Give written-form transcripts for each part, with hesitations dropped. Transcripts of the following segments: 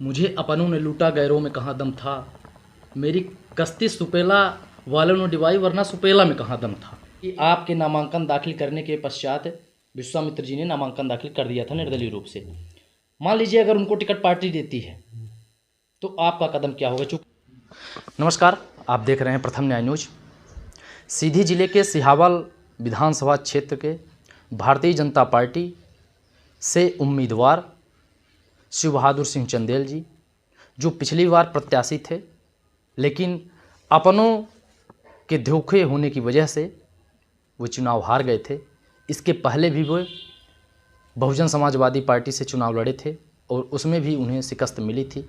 मुझे अपनों ने लूटा गैरों में कहाँ दम था। मेरी कश्ती सुपेला वालों ने डिबाई वरना सुपेला में कहाँ दम था। कि आपके नामांकन दाखिल करने के पश्चात विश्वामित्र जी ने नामांकन दाखिल कर दिया था निर्दलीय रूप से। मान लीजिए अगर उनको टिकट पार्टी देती है तो आपका कदम क्या होगा? नमस्कार, आप देख रहे हैं प्रथम न्याय न्यूज। सीधी जिले के सिहावल विधानसभा क्षेत्र के भारतीय जनता पार्टी से उम्मीदवार शिव बहादुर सिंह चंदेल जी, जो पिछली बार प्रत्याशी थे लेकिन अपनों के धोखे होने की वजह से वो चुनाव हार गए थे। इसके पहले भी वो बहुजन समाजवादी पार्टी से चुनाव लड़े थे और उसमें भी उन्हें शिकस्त मिली थी।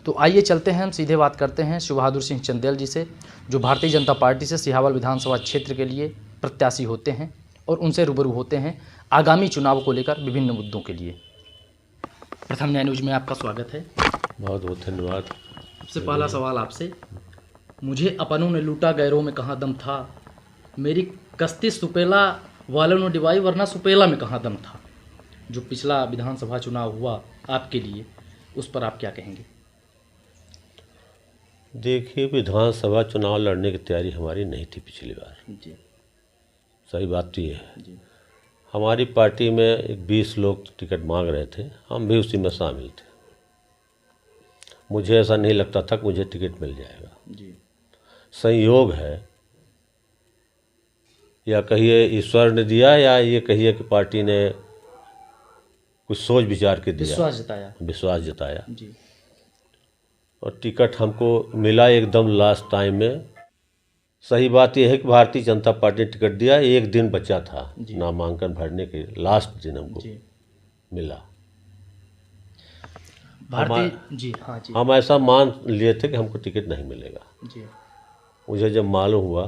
तो आइए चलते हैं, हम सीधे बात करते हैं शिव बहादुर सिंह चंदेल जी से, जो भारतीय जनता पार्टी से सिहावल विधानसभा क्षेत्र के लिए प्रत्याशी होते हैं, और उनसे रूबरू होते हैं आगामी चुनाव को लेकर विभिन्न मुद्दों के लिए। प्रथम न्याय न्यूज में आपका स्वागत है। बहुत बहुत धन्यवाद। सबसे पहला सवाल आपसे, मुझे अपनों ने लूटा गैरों में कहाँ दम था। मेरी कश्ती सुपेला वालों ने डिबाई वरना सुपेला में कहाँ दम था। जो पिछला विधानसभा चुनाव हुआ आपके लिए, उस पर आप क्या कहेंगे? देखिए, विधानसभा चुनाव लड़ने की तैयारी हमारी नहीं थी पिछली बार। जी सही बात तो ये है। जी हमारी पार्टी में 20 लोग टिकट मांग रहे थे, हम भी उसी में शामिल थे। मुझे ऐसा नहीं लगता था कि मुझे टिकट मिल जाएगा। जी संयोग है, या कहिए ईश्वर ने दिया, या ये कहिए कि पार्टी ने कुछ सोच विचार के दिया, विश्वास जताया जी और टिकट हमको मिला एकदम लास्ट टाइम में। सही बात यह है कि भारतीय जनता पार्टी ने टिकट दिया, एक दिन बचा था नामांकन भरने के, लास्ट दिन हमको मिला। हम ऐसा मान लिए थे कि हमको टिकट नहीं मिलेगा। मुझे जब मालूम हुआ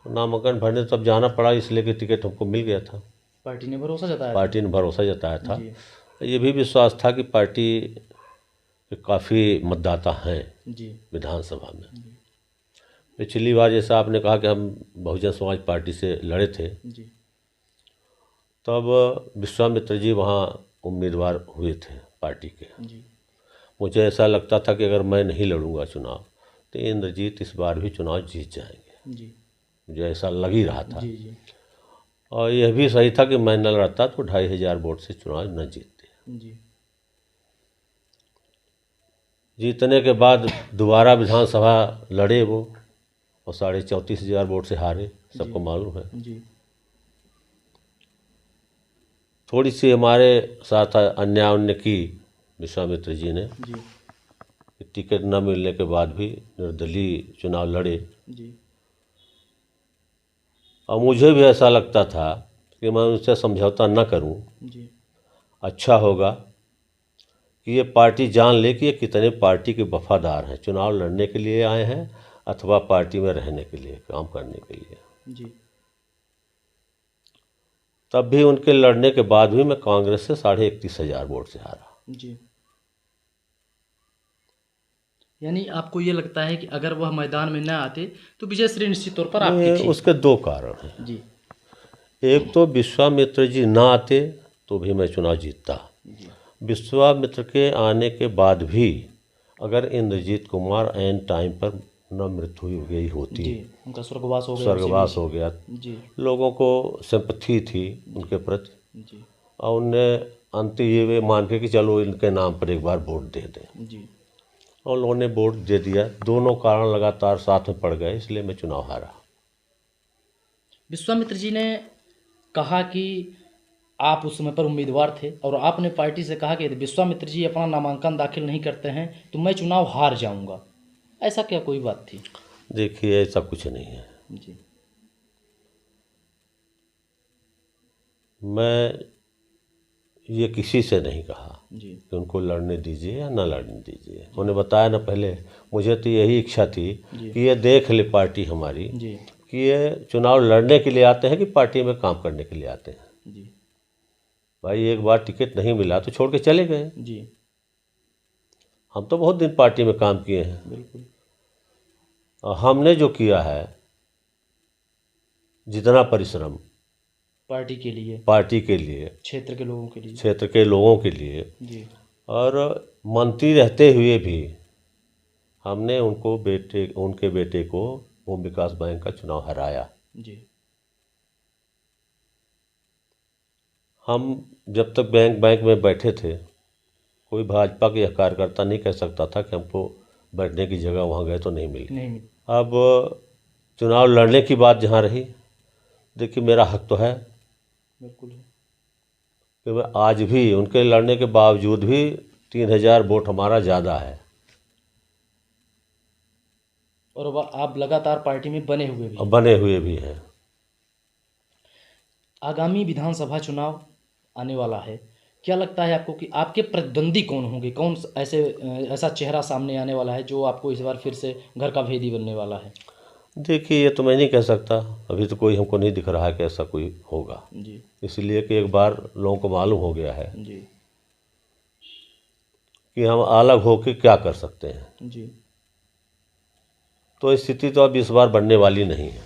तो नामांकन भरने तब जाना पड़ा, इसलिए कि टिकट हमको मिल गया था। पार्टी ने भरोसा जताया था। ये भी विश्वास था कि पार्टी के काफ़ी मतदाता हैं विधानसभा में। पिछली बार जैसा आपने कहा कि हम बहुजन समाज पार्टी से लड़े थे, तब विश्वामित्र जी वहाँ उम्मीदवार हुए थे पार्टी के। मुझे ऐसा लगता था कि अगर मैं नहीं लड़ूंगा चुनाव तो इंद्रजीत इस बार भी चुनाव जीत जाएंगे। मुझे ऐसा लग ही रहा था। और यह भी सही था कि मैं न लड़ता तो 2500 वोट से चुनाव न जीतते। जीतने के बाद दोबारा विधानसभा लड़े वो, और 34,500 वोट से हारे, सबको मालूम है। थोड़ी सी हमारे साथ अन्याय की विश्वामित्र जी ने। टिकट न मिलने के बाद भी निर्दलीय चुनाव लड़े। और मुझे भी ऐसा लगता था कि मैं उनसे समझौता न करूं। अच्छा होगा कि ये पार्टी जान ले कि ये कितने पार्टी के वफादार हैं, चुनाव लड़ने के लिए आए हैं अथवा पार्टी में रहने के लिए, काम करने के लिए। तब भी उनके लड़ने के बाद भी मैं कांग्रेस से 31,500 वोट से हारा। यानी आपको ये लगता है कि अगर वह मैदान में न आते तो विजय श्री निश्चित तौर पर आपकी थी? उसके दो कारण हैं। एक तो विश्वामित्र जी ना आते तो भी मैं चुनाव जीतता। विश्वामित्र के आने के बाद भी अगर इंद्रजीत कुमार ऐन टाइम पर न मृत्यु हो गई होती, उनका स्वर्गवास हो गया, लोगों को सिंपैथी थी उनके प्रति, और उन्हें अंतिम ये मान के कि चलो इनके नाम पर एक बार वोट दे दें, और लोगों ने वोट दे दिया। दोनों कारण लगातार साथ में पड़ गए, इसलिए मैं चुनाव हारा। विश्वामित्र जी ने कहा कि आप उस समय पर उम्मीदवार थे और आपने पार्टी से कहा कि यदि विश्वामित्र जी अपना नामांकन दाखिल नहीं करते हैं तो मैं चुनाव हार जाऊंगा। ऐसा क्या कोई बात थी? देखिए, ऐसा कुछ नहीं है। मैं ये किसी से नहीं कहा कि उनको लड़ने दीजिए या ना लड़ने दीजिए। उन्होंने बताया ना पहले, मुझे तो यही इच्छा थी कि ये देख ले पार्टी हमारी कि ये चुनाव लड़ने के लिए आते हैं कि पार्टी में काम करने के लिए आते हैं। भाई, एक बार टिकट नहीं मिला तो छोड़ के चले गए। हम तो बहुत दिन पार्टी में काम किए हैं। बिल्कुल। हमने जो किया है, जितना परिश्रम पार्टी के लिए, क्षेत्र के लोगों के लिए और मंत्री रहते हुए भी हमने उनके बेटे को भूमि विकास बैंक का चुनाव हराया। जी। हम जब तक बैंक में बैठे थे, कोई भाजपा के कार्यकर्ता नहीं कह सकता था कि हमको बैठने की जगह वहाँ गए तो नहीं मिली। अब चुनाव लड़ने की बात जहाँ रही, देखिए मेरा हक तो है बिल्कुल कि मैं आज भी उनके लड़ने के बावजूद भी 3000 वोट हमारा ज़्यादा है। और अब आप लगातार पार्टी में बने हुए भी हैं। आगामी विधानसभा चुनाव आने वाला है, क्या लगता है आपको कि आपके प्रतिद्वंदी कौन होंगे? कौन ऐसा चेहरा सामने आने वाला है जो आपको इस बार फिर से घर का भेदी बनने वाला है? देखिए ये तो मैं नहीं कह सकता, अभी तो कोई हमको नहीं दिख रहा है कि ऐसा कोई होगा जी। इसलिए कि एक बार लोगों को मालूम हो गया है जी। कि हम अलग होकर क्या कर सकते हैं। जी। तो स्थिति तो अब इस बार बनने वाली नहीं है।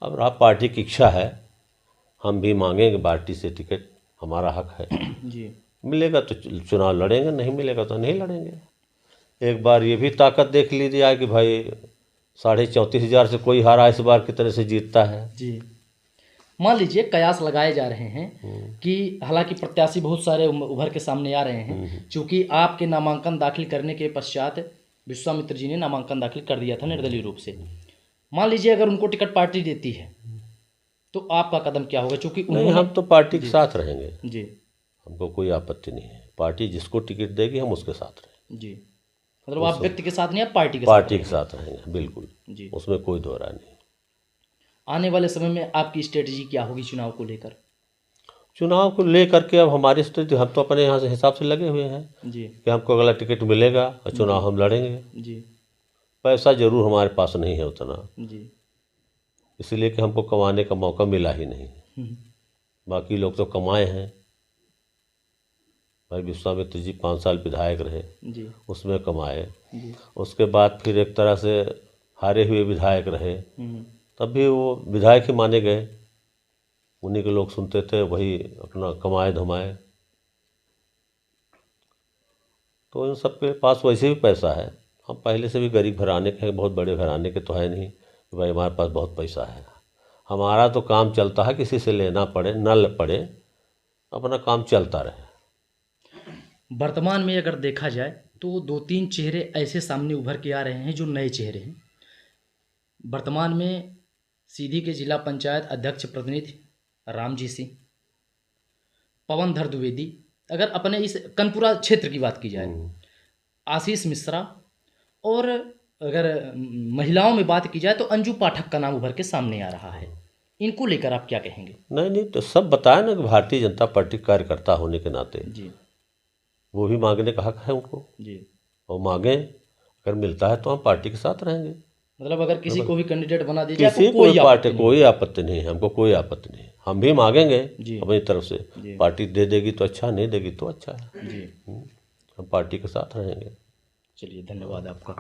अब आप पार्टी की इच्छा है, हम भी मांगेंगे पार्टी से टिकट, हमारा हक है। जी। मिलेगा तो चुनाव लड़ेंगे, नहीं मिलेगा तो नहीं लड़ेंगे। एक बार ये भी ताकत देख लीजिए कि भाई 34,500 से कोई हारा इस बार कितने से जीतता है। जी। मान लीजिए कयास लगाए जा रहे हैं कि हालांकि प्रत्याशी बहुत सारे उभर के सामने आ रहे हैं, क्योंकि आपके नामांकन दाखिल करने के पश्चात विश्वामित्र जी ने नामांकन दाखिल कर दिया था निर्दलीय रूप से। मान लीजिए अगर उनको टिकट पार्टी देती है तो आपका कदम क्या होगा? क्योंकि नहीं, हम तो पार्टी के साथ रहेंगे जी। हमको कोई आपत्ति नहीं है, पार्टी जिसको टिकट देगी हम उसके साथ रहेंगे जी। मतलब आप व्यक्ति के साथ नहीं, आप पार्टी के साथ रहेंगे बिल्कुल जी, उसमें कोई दो राय नहीं। आने वाले समय में आपकी स्ट्रेटजी क्या होगी चुनाव को लेकर? चुनाव को लेकर के अब हमारी स्थिति, हम तो अपने यहाँ से हिसाब से लगे हुए हैं जी कि हमको अगला टिकट मिलेगा और चुनाव हम लड़ेंगे। जी। पैसा जरूर हमारे पास नहीं है उतना जी। इसलिए कि हमको कमाने का मौका मिला ही नहीं। बाकी लोग तो कमाए हैं। भाई विश्वामित्र जी 5 साल विधायक रहे जी, उसमें कमाए जी। उसके बाद फिर एक तरह से हारे हुए विधायक रहे, तब भी वो विधायक ही माने गए। उन्हीं के लोग सुनते थे, वही अपना कमाए धमाए। तो इन सब के पास वैसे भी पैसा है। हम पहले से भी गरीब घराने के हैं, बहुत बड़े घराने के तो है नहीं कि भाई हमारे पास बहुत पैसा है। हमारा तो काम चलता है, किसी से लेना पड़े न पड़े, अपना काम चलता रहे। वर्तमान में अगर देखा जाए तो 2-3 चेहरे ऐसे सामने उभर के आ रहे हैं जो नए चेहरे हैं। वर्तमान में सीधी के जिला पंचायत अध्यक्ष प्रतिनिधि रामजी सिंह, पवनधर द्विवेदी, अगर अपने इस कनपुरा क्षेत्र की बात की जाए आशीष मिश्रा, और अगर महिलाओं में बात की जाए तो अंजू पाठक का नाम उभर के सामने आ रहा है। इनको लेकर आप क्या कहेंगे? नहीं तो सब बताया ना कि भारतीय जनता पार्टी कार्यकर्ता होने के नाते जी, वो भी मांगने का हक है उनको जी। और मांगे, अगर मिलता है तो हम पार्टी के साथ रहेंगे। मतलब अगर किसी को भी कैंडिडेट बना दीजिए, किसी आपको कोई पार्टी कोई आपत्ति नहीं है, हमको कोई आपत्ति नहीं। हम भी मांगेंगे अपनी तरफ से, पार्टी दे देगी तो अच्छा, नहीं देगी तो अच्छा है जी। हम पार्टी के साथ रहेंगे। चलिए, धन्यवाद आपका।